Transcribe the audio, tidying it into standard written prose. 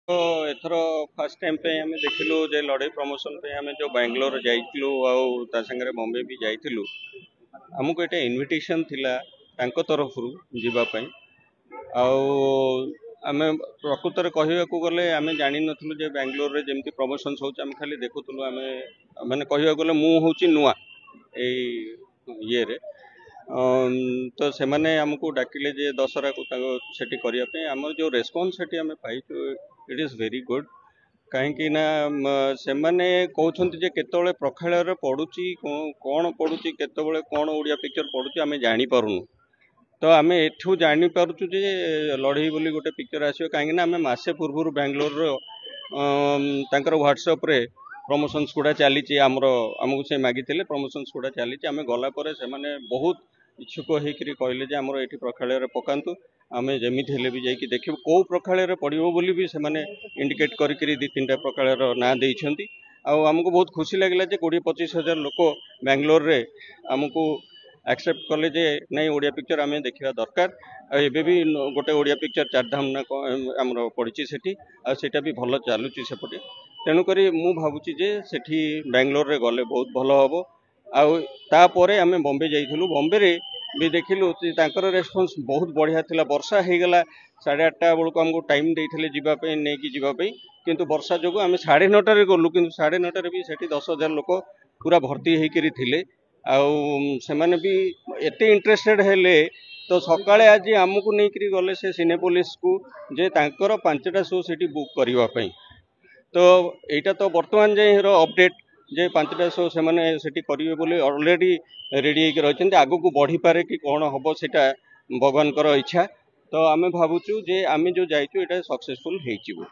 तो एथर first time पे आम देखिलु जे लड़ाई प्रमोशन पे आम जो बैंगलोर जाइलु आ सागर बॉम्बे भी जाइलु आमको ये इनविटेशन थिला तांको तरफ जीवाई आम प्रकृत में कहवाक गले आम जानी नु जे बैंगलोर रे जमी प्रमोशन होम खाली देखुलु आम मैंने कहवाक गले मुझे नुआ ये तो से मैंने आमको डाकिले जे दशहरा को सेठी करने आम जो रेस्पॉन्स सेठी आम पाई इट इज वेरी गुड कहीं से मैंने कहते जे केतबले प्रखालय पड़ुची कौन पड़ुची केतबले कौन ओडिया पिक्चर पड़ुची आम जानीपारूनु तो आम एठू जानीपारुचु जे लड़ई बोली गोटे पिक्चर आसो कहीं आम मसे पूर्व बैंगलोर व्हाट्सएप रे प्रमोशंस गुड़ा चली आमको से मागिले प्रमोशंस गुड़ा चली आम गलापर से बहुत इच्छुक होकर कहले जे आमर ये प्रखालय पकातु आम जमी भी जाकि देखिए कौ प्रखालय पड़ो बोली भी से इंडिकेट करी दी तीन प्रखालय ना देती आमको बहुत खुशी लगे जे 20-25 हजार लोक बैंगलोर रे आमको एक्सेप्ट कले जे नहीं ओडिया पिक्चर आम देखा दरकार एबे भी गोटे ओडिया पिक्चर चारधाम ना आमर पड़ी सेटा भी भल चलुची सेपटे तेणुक मु भावुची जे सेठी बैंगलोर रे गले बहुत भल हम आउे आम बॉम्बे जाइलु बॉम्बे रे भी देखिलु रेस्पॉन्स बहुत बढ़िया थिला वर्षा हो गला 8:30 बेलू आमको टाइम देते जीवाई नहीं जीवाई किंतु वर्षा जो आम 9:30 गलु कि 9:30 भी सेठी 10,000 लोक पूरा भर्ती होकर थे आने भी एत इंटरेस्टेड हेले तो सकाळे आज आमको नहीं गले से सिनेपोलिस को जे तांकर 5टा शो से बुक करने तो यहाँ तो बर्तमान जाए अपडेट जे 5टा शो से करेंगे बोली ऑलरेडी रेडी होकर रही आग को बढ़ी पारे कि कौन हम सेटा भगवान इच्छा तो आम भावुचु जे आम जो जाइचु ये सक्सेसफुल हो।